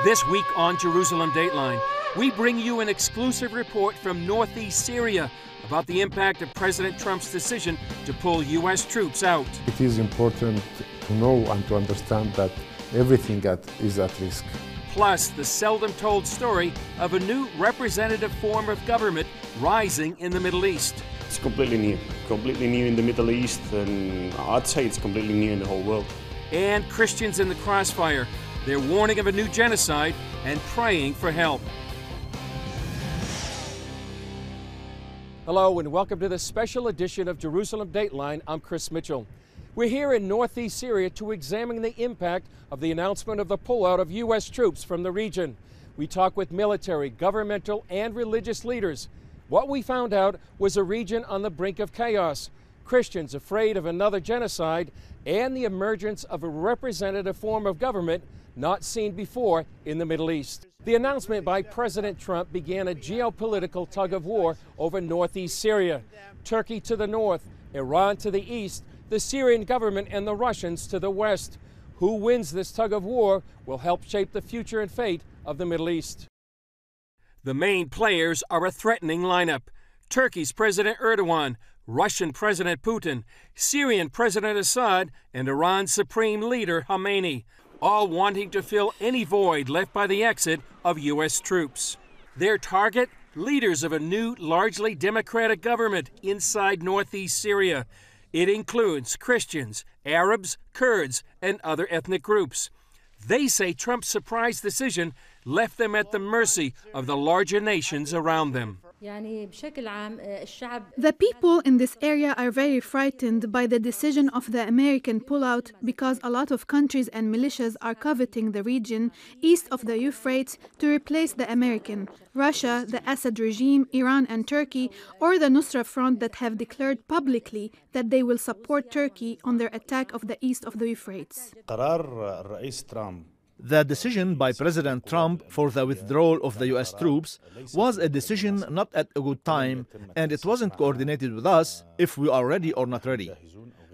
This week on Jerusalem Dateline, we bring you an exclusive report from northeast Syria about the impact of President Trump's decision to pull U.S. troops out. It is important to know and to understand that everything is at risk. Plus, the seldom told story of a new representative form of government rising in the Middle East. It's completely new in the Middle East, and I'd say it's completely new in the whole world. And Christians in the crossfire, their warning of a new genocide and praying for help. Hello and welcome to this special edition of Jerusalem Dateline. I'm Chris Mitchell. We're here in northeast Syria to examine the impact of the announcement of the pullout of U.S. troops from the region. We talk with military, governmental, and religious leaders. What we found out was a region on the brink of chaos, Christians afraid of another genocide, and the emergence of a representative form of government not seen before in the Middle East. The announcement by President Trump began a geopolitical tug-of-war over northeast Syria. Turkey to the north, Iran to the east, the Syrian government and the Russians to the west. Who wins this tug-of-war will help shape the future and fate of the Middle East. The main players are a threatening lineup: Turkey's President Erdogan, Russian President Putin, Syrian President Assad, and Iran's Supreme Leader Khamenei, all wanting to fill any void left by the exit of U.S. troops. Their target? Leaders of a new, largely democratic government inside northeast Syria. It includes Christians, Arabs, Kurds, and other ethnic groups. They say Trump's surprise decision left them at the mercy of the larger nations around them. The people in this area are very frightened by the decision of the American pullout because a lot of countries and militias are coveting the region east of the Euphrates to replace the American. Russia, the Assad regime, Iran and Turkey, or the Nusra Front that have declared publicly that they will support Turkey on their attack of the east of the Euphrates. The decision by President Trump for the withdrawal of the U.S. troops was a decision not at a good time, and it wasn't coordinated with us if we are ready or not ready.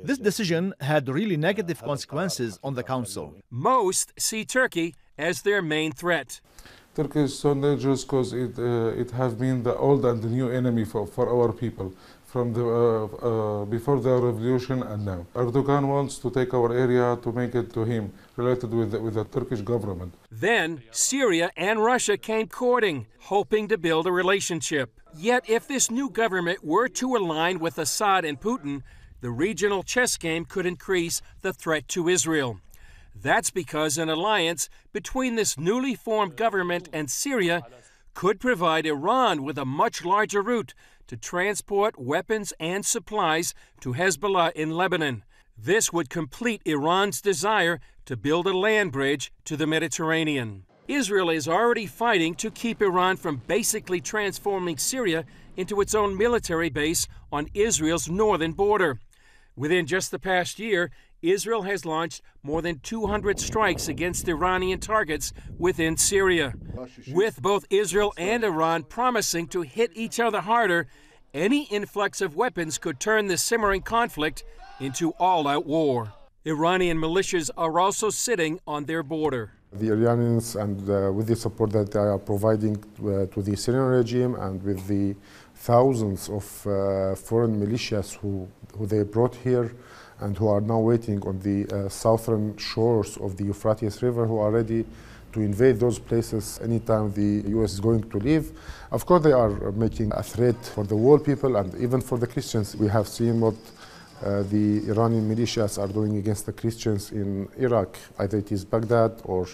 This decision had really negative consequences on the Council. Most see Turkey as their main threat. Turkey is so dangerous because it has been the old and the new enemy for our people, from the before the revolution and now. Erdogan wants to take our area to make it to him, related with the Turkish government. Then Syria and Russia came courting, hoping to build a relationship. Yet if this new government were to align with Assad and Putin, the regional chess game could increase the threat to Israel. That's because an alliance between this newly formed government and Syria could provide Iran with a much larger route to transport weapons and supplies to Hezbollah in Lebanon. This would complete Iran's desire to build a land bridge to the Mediterranean. Israel is already fighting to keep Iran from basically transforming Syria into its own military base on Israel's northern border. Within just the past year, Israel has launched more than 200 strikes against Iranian targets within Syria. With both Israel and Iran promising to hit each other harder, any influx of weapons could turn this simmering conflict into all-out war. Iranian militias are also sitting on their border. The Iranians, and with the support that they are providing to the Syrian regime, and with the thousands of foreign militias who they brought here and who are now waiting on the southern shores of the Euphrates River, who are ready to invade those places anytime the U.S. is going to leave. Of course, they are making a threat for the world people and even for the Christians. We have seen what the Iranian militias are doing against the Christians in Iraq, either it is Baghdad or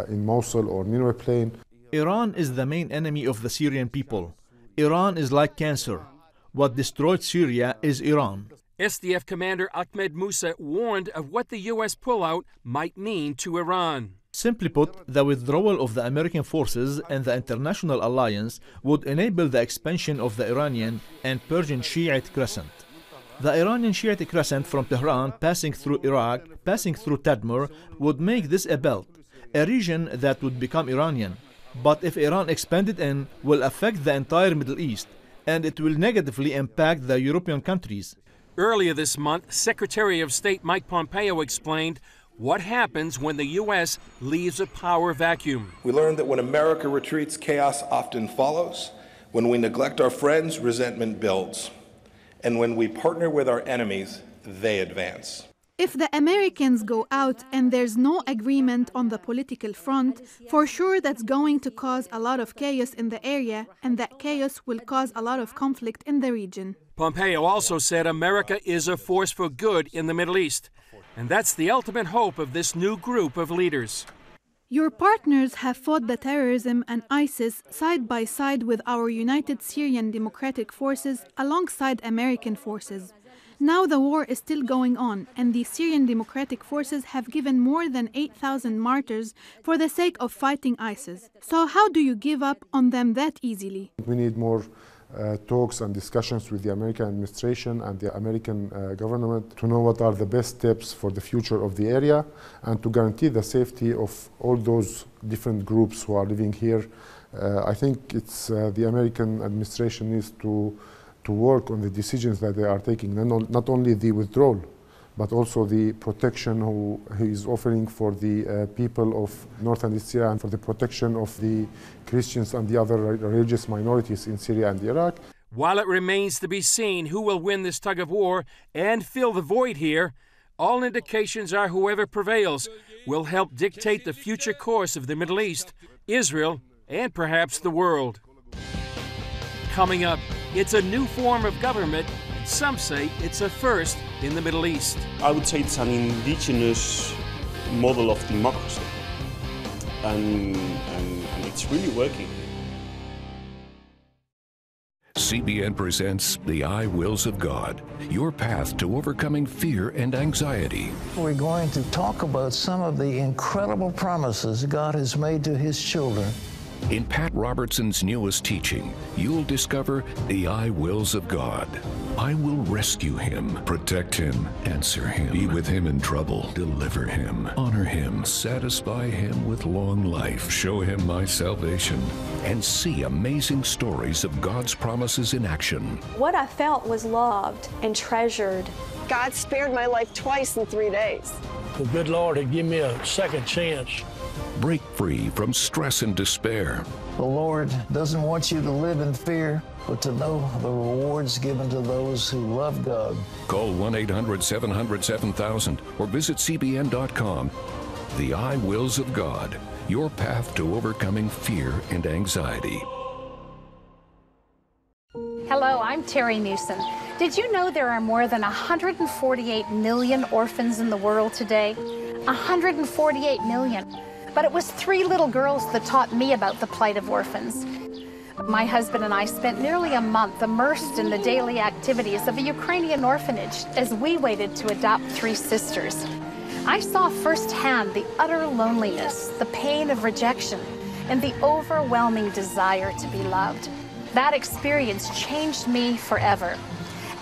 in Mosul or Nineveh Plain. Iran is the main enemy of the Syrian people. Iran is like cancer. What destroyed Syria is Iran. SDF Commander Ahmed Musa warned of what the U.S. pullout might mean to Iran. Simply put, the withdrawal of the American forces and the international alliance would enable the expansion of the Iranian and Persian Shiite crescent. The Iranian Shiite crescent from Tehran passing through Iraq, passing through Tadmur, would make this a belt, a region that would become Iranian. But if Iran expanded in, will affect the entire Middle East, and it will negatively impact the European countries. Earlier this month, Secretary of State Mike Pompeo explained What happens when the U.S. leaves a power vacuum? We learned that when America retreats, chaos often follows. When we neglect our friends, resentment builds. And when we partner with our enemies, they advance. If the Americans go out and there's no agreement on the political front, for sure that's going to cause a lot of chaos in the area, and that chaos will cause a lot of conflict in the region. Pompeo also said America is a force for good in the Middle East, and that's the ultimate hope of this new group of leaders. Your partners have fought the terrorism and ISIS side by side with our United Syrian Democratic Forces alongside American forces. Now the war is still going on, and the Syrian Democratic Forces have given more than 8,000 martyrs for the sake of fighting ISIS. So how do you give up on them that easily? We need more talks and discussions with the American administration and the American government to know what are the best steps for the future of the area and to guarantee the safety of all those different groups who are living here. I think it's the American administration needs to work on the decisions that they are taking, not only the withdrawal, but also the protection he is offering for the people of North and East Syria and for the protection of the Christians and the other religious minorities in Syria and Iraq. While it remains to be seen who will win this tug of war and fill the void here, all indications are whoever prevails will help dictate the future course of the Middle East, Israel, and perhaps the world. Coming up, it's a new form of government. Some say it's a first in the Middle East. I would say it's an indigenous model of democracy, and it's really working. CBN presents The I Wills of God, your path to overcoming fear and anxiety. We're going to talk about some of the incredible promises God has made to His children. In Pat Robertson's newest teaching, you'll discover the I wills of God. I will rescue him, protect him, answer him, be with him in trouble, deliver him, honor him, satisfy him with long life, show him my salvation, and see amazing stories of God's promises in action. What I felt was loved and treasured. God spared my life twice in 3 days. The good Lord had given me a second chance. Break free from stress and despair. The Lord doesn't want you to live in fear, but to know the rewards given to those who love God. Call 1-800-700-7000 or visit cbn.com. The I Wills of God, your path to overcoming fear and anxiety. Hello, I'm Terry Newsom. Did you know there are more than 148 million orphans in the world today? 148 million. But it was 3 little girls that taught me about the plight of orphans. My husband and I spent nearly a month immersed in the daily activities of a Ukrainian orphanage as we waited to adopt 3 sisters. I saw firsthand the utter loneliness, the pain of rejection, and the overwhelming desire to be loved. That experience changed me forever.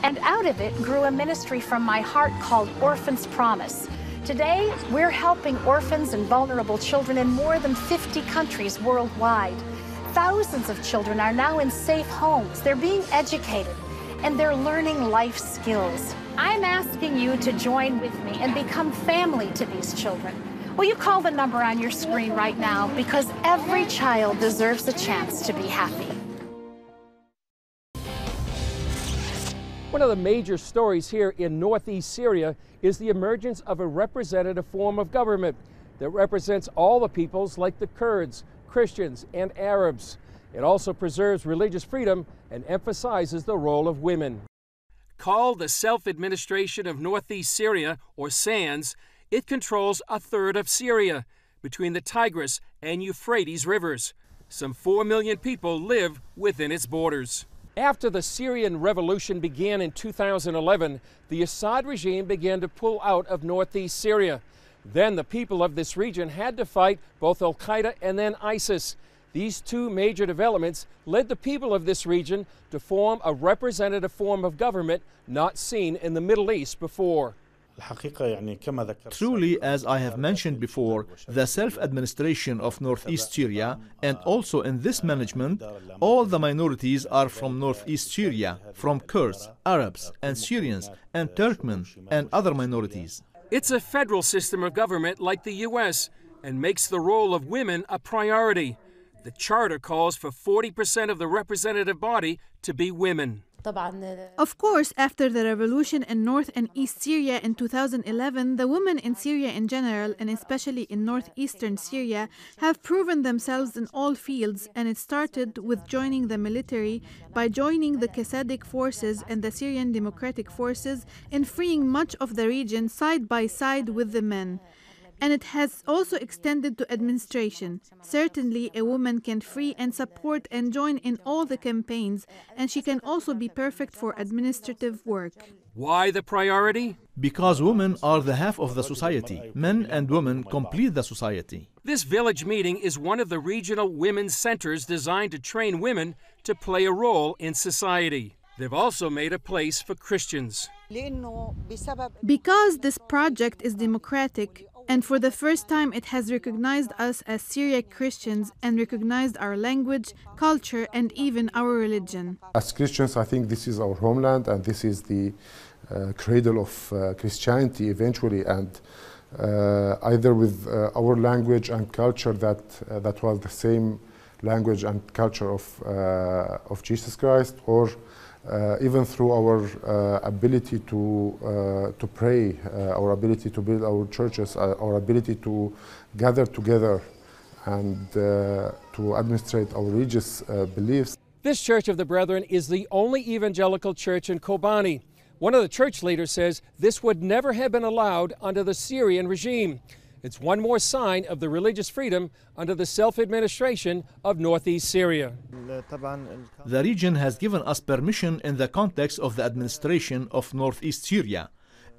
And out of it grew a ministry from my heart called Orphans Promise. Today, we're helping orphans and vulnerable children in more than 50 countries worldwide. Thousands of children are now in safe homes. They're being educated, and they're learning life skills. I'm asking you to join with me and become family to these children. Will you call the number on your screen right now? Because every child deserves a chance to be happy. One of the major stories here in northeast Syria is the emergence of a representative form of government that represents all the peoples like the Kurds, Christians, and Arabs. It also preserves religious freedom and emphasizes the role of women. Called the Self-Administration of Northeast Syria, or SANS, it controls a third of Syria, between the Tigris and Euphrates rivers. Some 4 million people live within its borders. After the Syrian revolution began in 2011, the Assad regime began to pull out of northeast Syria. Then the people of this region had to fight both Al-Qaeda and then ISIS. These 2 major developments led the people of this region to form a representative form of government not seen in the Middle East before. Truly, as I have mentioned before, the self-administration of northeast Syria, and also in this management, all the minorities are from northeast Syria, from Kurds, Arabs, and Syrians, and Turkmen, and other minorities. It's a federal system of government like the U.S. and makes the role of women a priority. The charter calls for 40% of the representative body to be women. Of course, after the revolution in North and East Syria in 2011, the women in Syria in general, and especially in northeastern Syria, have proven themselves in all fields, and it started with joining the military by joining the Qasadic forces and the Syrian Democratic Forces in freeing much of the region side by side with the men. And it has also extended to administration. Certainly, a woman can free and support and join in all the campaigns, and she can also be perfect for administrative work. Why the priority? Because women are the half of the society. Men and women complete the society. This village meeting is one of the regional women's centers designed to train women to play a role in society. They've also made a place for Christians. Because this project is democratic, and for the first time it has recognized us as Syriac Christians and recognized our language, culture, and even our religion. As Christians, I think this is our homeland, and this is the cradle of Christianity eventually, and either with our language and culture that was the same language and culture of Jesus Christ, or even through our ability to pray, our ability to build our churches, our ability to gather together and to administrate our religious beliefs. This Church of the Brethren is the only evangelical church in Kobani. One of the church leaders says this would never have been allowed under the Syrian regime. It's one more sign of the religious freedom under the self-administration of northeast Syria. The region has given us permission in the context of the administration of northeast Syria,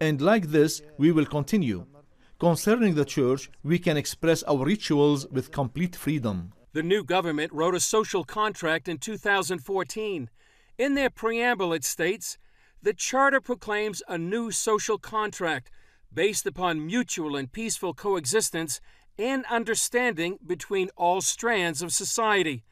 and like this we will continue. Concerning the church, we can express our rituals with complete freedom. The new government wrote a social contract in 2014. In their preamble it states, the charter proclaims a new social contract based upon mutual and peaceful coexistence and understanding between all strands of society.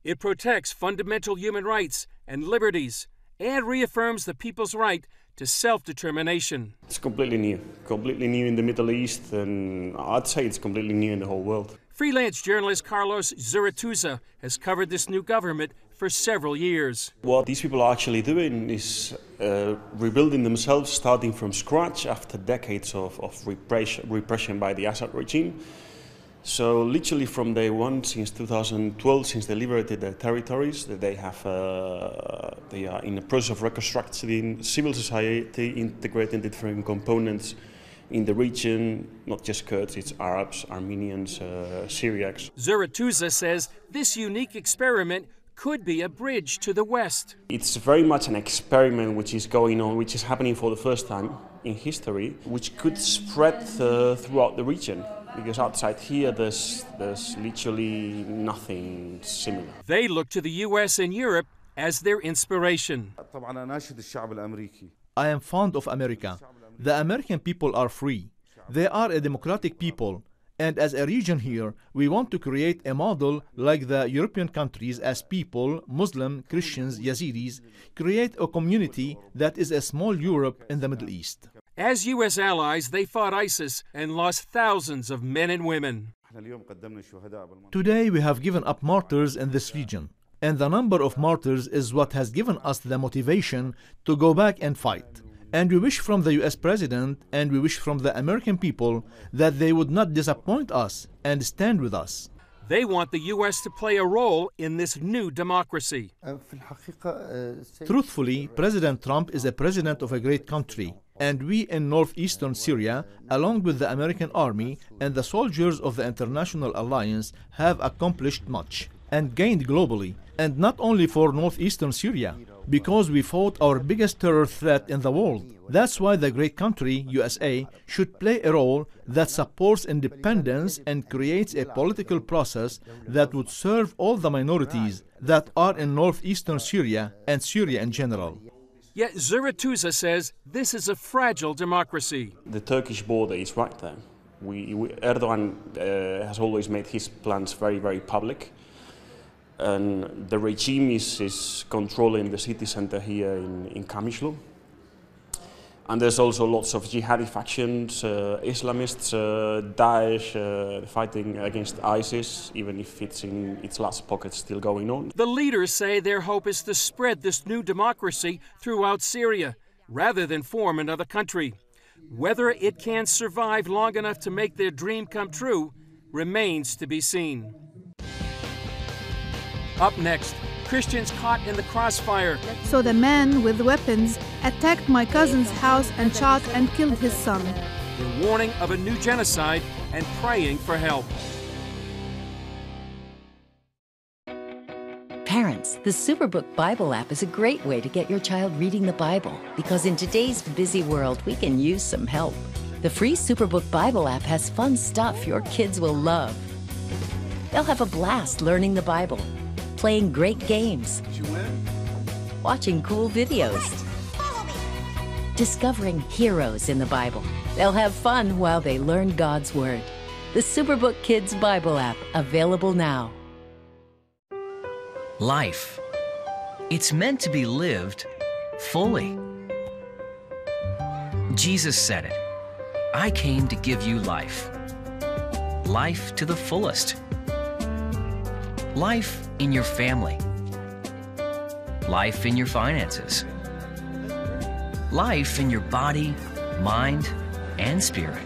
It protects fundamental human rights and liberties and reaffirms the people's right to self-determination. It's completely new in the Middle East, and I'd say it's completely new in the whole world. Freelance journalist Carlos Zurituza has covered this new government for several years. What these people are actually doing is rebuilding themselves, starting from scratch after decades of repression by the Assad regime. So literally from day one, since 2012, since they liberated their territories, they are in the process of reconstructing civil society, integrating the different components in the region, not just Kurds, it's Arabs, Armenians, Syriacs. Zurituza says this unique experiment could be a bridge to the West. It's very much an experiment which is going on, which is happening for the first time in history, which could spread throughout the region. Because outside here, there's literally nothing similar. They look to the U.S. and Europe as their inspiration. I am fond of America. The American people are free. They are a democratic people. And as a region here, we want to create a model like the European countries as people, Muslim, Christians, Yazidis, create a community that is a small Europe in the Middle East. As U.S. allies, they fought ISIS and lost thousands of men and women. Today we have given up martyrs in this region. And the number of martyrs is what has given us the motivation to go back and fight. And we wish from the US President and we wish from the American people that they would not disappoint us and stand with us. They want the US to play a role in this new democracy. Truthfully, President Trump is a president of a great country. And we in northeastern Syria, along with the American army and the soldiers of the International Alliance, have accomplished much and gained globally. And not only for northeastern Syria, because we fought our biggest terror threat in the world. That's why the great country, USA, should play a role that supports independence and creates a political process that would serve all the minorities that are in northeastern Syria and Syria in general. Yet Zurituza says this is a fragile democracy. The Turkish border is right there. Erdogan has always made his plans very, very public. And the regime is controlling the city center here in Kamishlu. And there's also lots of jihadi factions, Islamists, Daesh, fighting against ISIS, even if it's in its last pocket still going on. The leaders say their hope is to spread this new democracy throughout Syria, rather than form another country. Whether it can survive long enough to make their dream come true remains to be seen. Up next, Christians caught in the crossfire. So the man with weapons attacked my cousin's house and shot and killed his son. They're warning of a new genocide and praying for help. Parents, the Superbook Bible app is a great way to get your child reading the Bible, because in today's busy world, we can use some help. The free Superbook Bible app has fun stuff your kids will love. They'll have a blast learning the Bible, playing great games, watching cool videos, discovering heroes in the Bible. They'll have fun while they learn God's Word. The Superbook Kids Bible app, available now. Life. It's meant to be lived fully. Jesus said it. I came to give you life. Life to the fullest. Life in your family. Life in your finances. Life in your body, mind, and spirit.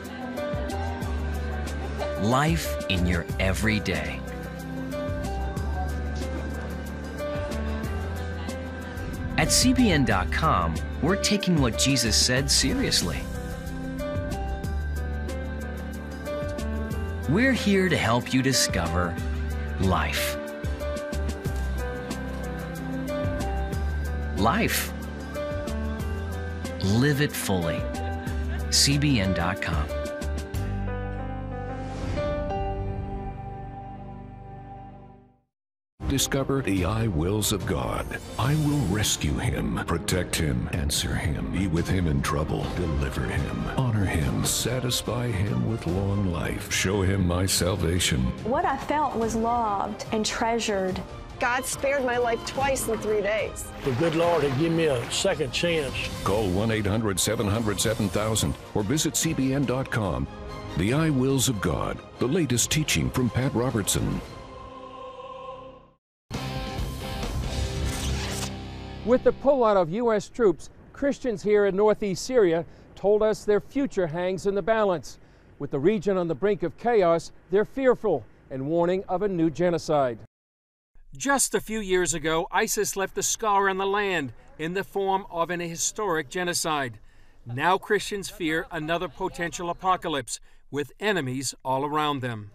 Life in your everyday. At CBN.com, we're taking what Jesus said seriously. We're here to help you discover life. Life. Live it fully. CBN.com. Discover the I wills of God. I will rescue him, protect him, answer him, be with him in trouble, deliver him, honor him, satisfy him with long life, show him my salvation. What I felt was loved and treasured. God spared my life twice in 3 days. The good Lord had given me a second chance. Call 1-800-700-7000 or visit CBN.com. The I wills of God, the latest teaching from Pat Robertson. With the pullout of U.S. troops, Christians here in northeast Syria told us their future hangs in the balance. With the region on the brink of chaos, they're fearful and warning of a new genocide. Just a few years ago, ISIS left a scar on the land in the form of an historic genocide. Now Christians fear another potential apocalypse, with enemies all around them.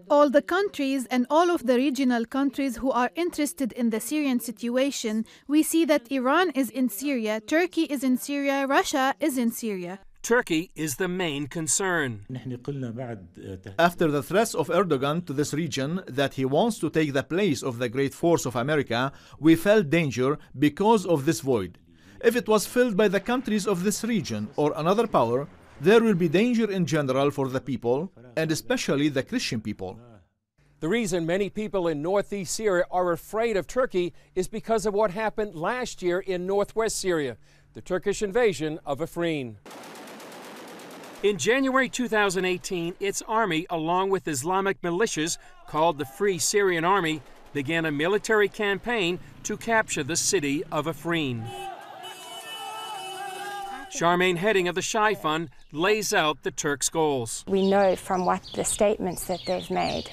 All the countries and all of the regional countries who are interested in the Syrian situation, we see that Iran is in Syria, Turkey is in Syria, Russia is in Syria. Turkey is the main concern. After the threats of Erdogan to this region that he wants to take the place of the great force of America, we felt danger because of this void. If it was filled by the countries of this region or another power, there will be danger in general for the people, and especially the Christian people. The reason many people in northeast Syria are afraid of Turkey is because of what happened last year in northwest Syria, the Turkish invasion of Afrin. In January 2018, its army, along with Islamic militias called the Free Syrian Army, began a military campaign to capture the city of Afrin. Charmaine Heading of the Shai Fund lays out the Turks' goals. We know from what the statements that they've made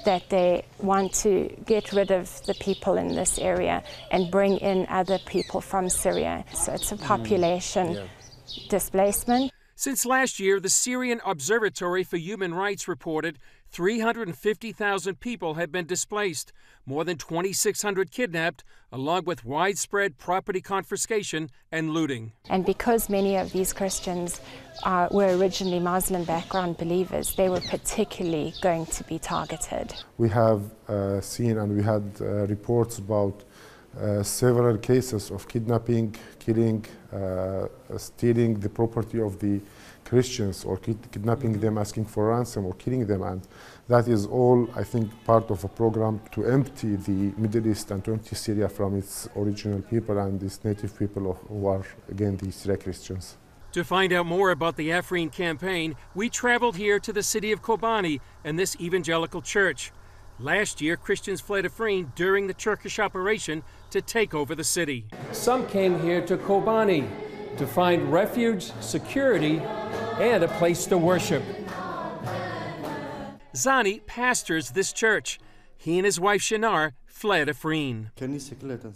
that they want to get rid of the people in this area and bring in other people from Syria. So it's a population displacement. Since last year, the Syrian Observatory for Human Rights reported 350,000 people have been displaced, more than 2,600 kidnapped, along with widespread property confiscation and looting. And because many of these Christians were originally Muslim background believers, they were particularly going to be targeted. We have seen and we had reports about several cases of kidnapping, killing, stealing the property of the Christians or kidnapping them, asking for ransom or killing them. And that is all, I think, part of a program to empty the Middle East and to empty Syria from its original people and its native people who are, again, the Syrian Christians. To find out more about the Afrin campaign, we traveled here to the city of Kobani and this evangelical church. Last year, Christians fled Afrin during the Turkish operation to take over the city. Some came here to Kobani to find refuge, security, and a place to worship. Zani pastors this church. He and his wife Shinar fled Afrin.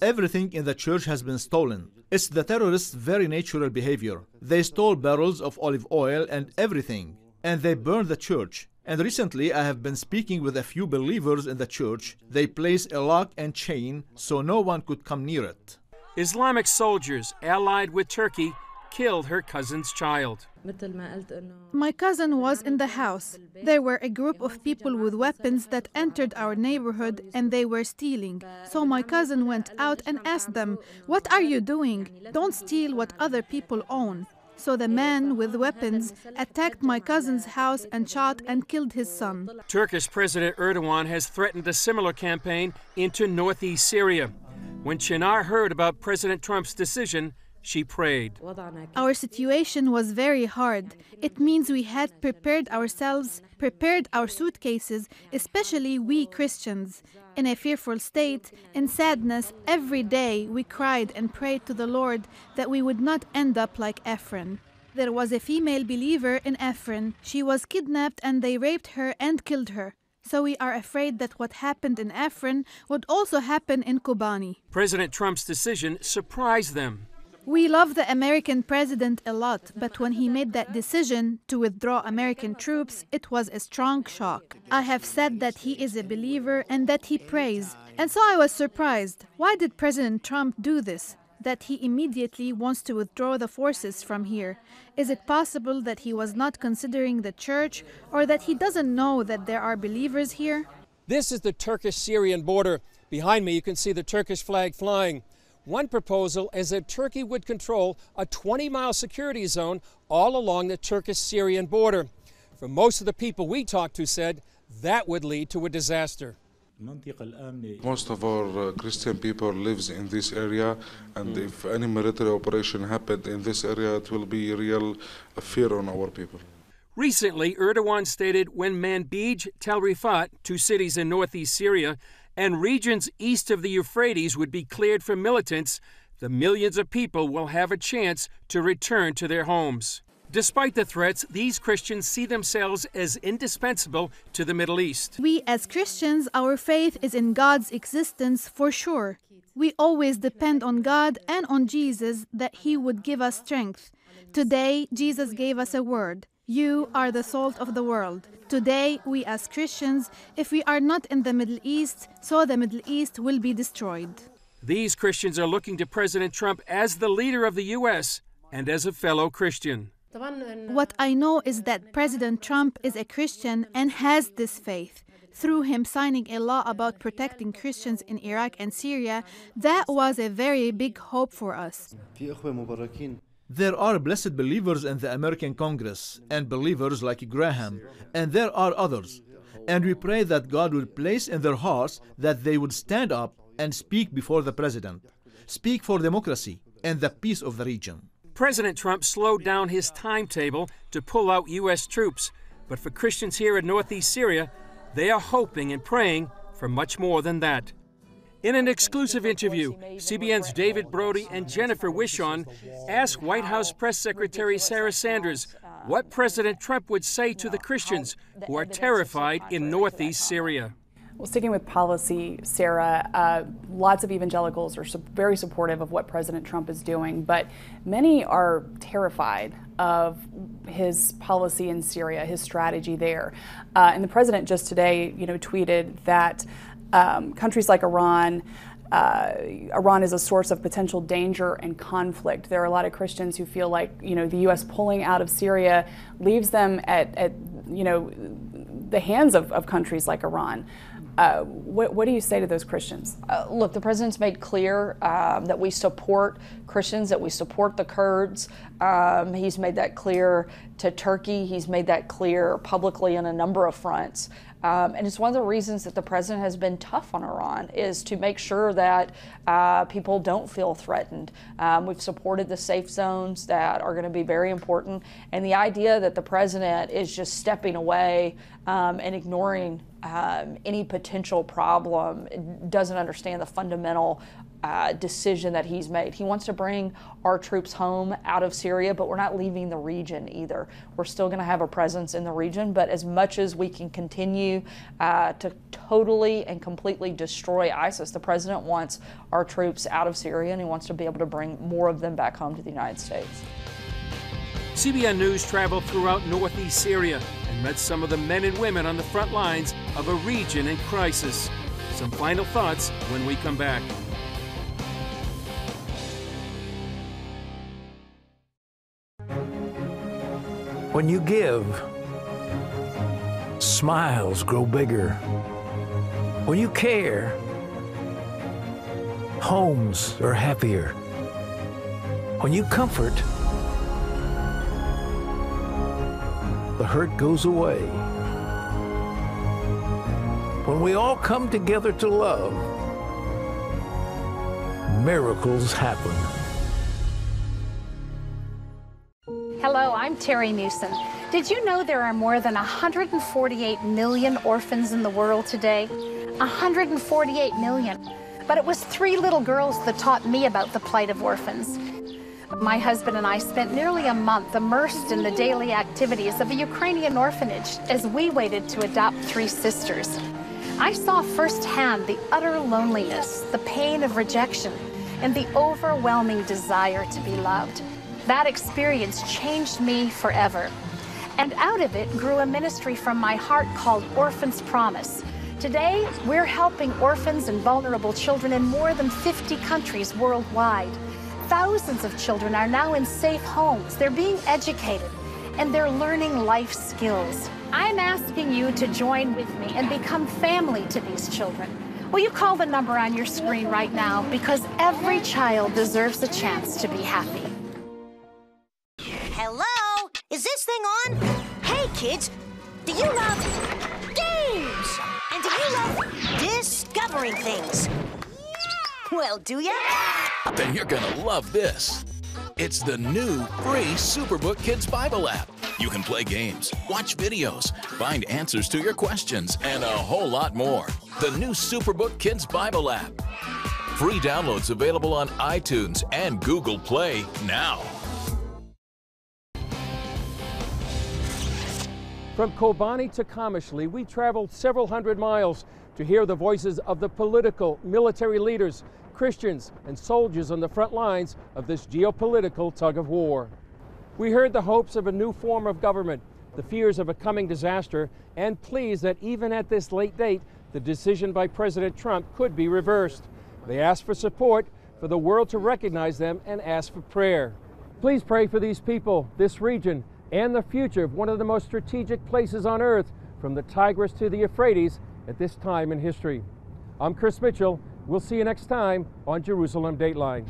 Everything in the church has been stolen. It's the terrorists' very natural behavior. They stole barrels of olive oil and everything, and they burned the church. And recently I have been speaking with a few believers in the church. They placed a lock and chain so no one could come near it. Islamic soldiers allied with Turkey killed her cousin's child. My cousin was in the house. There were a group of people with weapons that entered our neighborhood and they were stealing. So my cousin went out and asked them, "What are you doing? Don't steal what other people own." So the man with weapons attacked my cousin's house and shot and killed his son. Turkish President Erdogan has threatened a similar campaign into northeast Syria. When Shinar heard about President Trump's decision, she prayed. Our situation was very hard. It means we had prepared ourselves, prepared our suitcases, especially we Christians. In a fearful state, in sadness, every day we cried and prayed to the Lord that we would not end up like Afrin. There was a female believer in Afrin. She was kidnapped and they raped her and killed her. So we are afraid that what happened in Afrin would also happen in Kobani. President Trump's decision surprised them. We love the American president a lot, but when he made that decision to withdraw American troops, it was a strong shock. I have said that he is a believer and that he prays. And so I was surprised. Why did President Trump do this? That he immediately wants to withdraw the forces from here. Is it possible that he was not considering the church or that he doesn't know that there are believers here? This is the Turkish-Syrian border. Behind me you can see the Turkish flag flying. One proposal is that Turkey would control a 20-mile security zone all along the Turkish-Syrian border. For most of the people we talked to said that would lead to a disaster. Most of our Christian people lives in this area, and if any military operation happened in this area, it will be real fear on our people. Recently, Erdogan stated when Manbij, Tel Rifat, two cities in northeast Syria, and regions east of the Euphrates would be cleared from militants, the millions of people will have a chance to return to their homes. Despite the threats, these Christians see themselves as indispensable to the Middle East. We as Christians, our faith is in God's existence for sure. We always depend on God and on Jesus that He would give us strength. Today, Jesus gave us a word. You are the salt of the world. Today, we as Christians, if we are not in the Middle East, so the Middle East will be destroyed. These Christians are looking to President Trump as the leader of the U.S. and as a fellow Christian. What I know is that President Trump is a Christian and has this faith. Through him signing a law about protecting Christians in Iraq and Syria, that was a very big hope for us. There are blessed believers in the American Congress and believers like Graham, and there are others. And we pray that God would place in their hearts that they would stand up and speak before the president, speak for democracy and the peace of the region. President Trump slowed down his timetable to pull out U.S. troops, but for Christians here in northeast Syria, they are hoping and praying for much more than that. In an exclusive interview, CBN's David Brody and Jennifer Wishon asked White House Press Secretary Sarah Sanders what President Trump would say to the Christians who are terrified in northeast Syria. Well, sticking with policy, Sarah, lots of evangelicals are very supportive of what President Trump is doing, but many are terrified of his policy in Syria, his strategy there. And the president just today, tweeted that countries like Iran is a source of potential danger and conflict. There are a lot of Christians who feel like, the U.S. pulling out of Syria leaves them at the hands of countries like Iran. What do you say to those Christians? Look, the president's made clear that we support Christians, that we support the Kurds. He's made that clear to Turkey. He's made that clear publicly on a number of fronts. And it's one of the reasons that the president has been tough on Iran, is to make sure that people don't feel threatened. We've supported the safe zones that are going to be very important. And the idea that the president is just stepping away and ignoring any potential problem doesn't understand the fundamental decision that he's made. He wants to bring our troops home out of Syria, but we're not leaving the region either. We're still going to have a presence in the region, but as much as we can continue to totally and completely destroy ISIS, the president wants our troops out of Syria, and he wants to be able to bring more of them back home to the United States. CBN News traveled throughout northeast Syria and met some of the men and women on the front lines of a region in crisis. Some final thoughts when we come back. When you give, smiles grow bigger. When you care, homes are happier. When you comfort, the hurt goes away. When we all come together to love, miracles happen. Hello, I'm Terry Newsom. Did you know there are more than 148 million orphans in the world today? 148 million. But it was 3 little girls that taught me about the plight of orphans. My husband and I spent nearly a month immersed in the daily activities of a Ukrainian orphanage as we waited to adopt 3 sisters. I saw firsthand the utter loneliness, the pain of rejection, and the overwhelming desire to be loved. That experience changed me forever. And out of it grew a ministry from my heart called Orphans Promise. Today, we're helping orphans and vulnerable children in more than 50 countries worldwide. Thousands of children are now in safe homes. They're being educated, and they're learning life skills. I'm asking you to join with me and become family to these children. Will you call the number on your screen right now? Because every child deserves a chance to be happy. Hello? Is this thing on? Hey, kids, do you love games? And do you love discovering things? Well, do ya? Then you're gonna love this. It's the new free Superbook Kids Bible app. You can play games, watch videos, find answers to your questions, and a whole lot more. The new Superbook Kids Bible app. Free downloads available on iTunes and Google Play now. From Kobani to Kamishli, we traveled several hundred miles to hear the voices of the political, military leaders, Christians, and soldiers on the front lines of this geopolitical tug of war. We heard the hopes of a new form of government, the fears of a coming disaster, and pleas that even at this late date, the decision by President Trump could be reversed. They asked for support for the world to recognize them and ask for prayer. Please pray for these people, this region, and the future of one of the most strategic places on earth, from the Tigris to the Euphrates at this time in history. I'm Chris Mitchell. We'll see you next time on Jerusalem Dateline.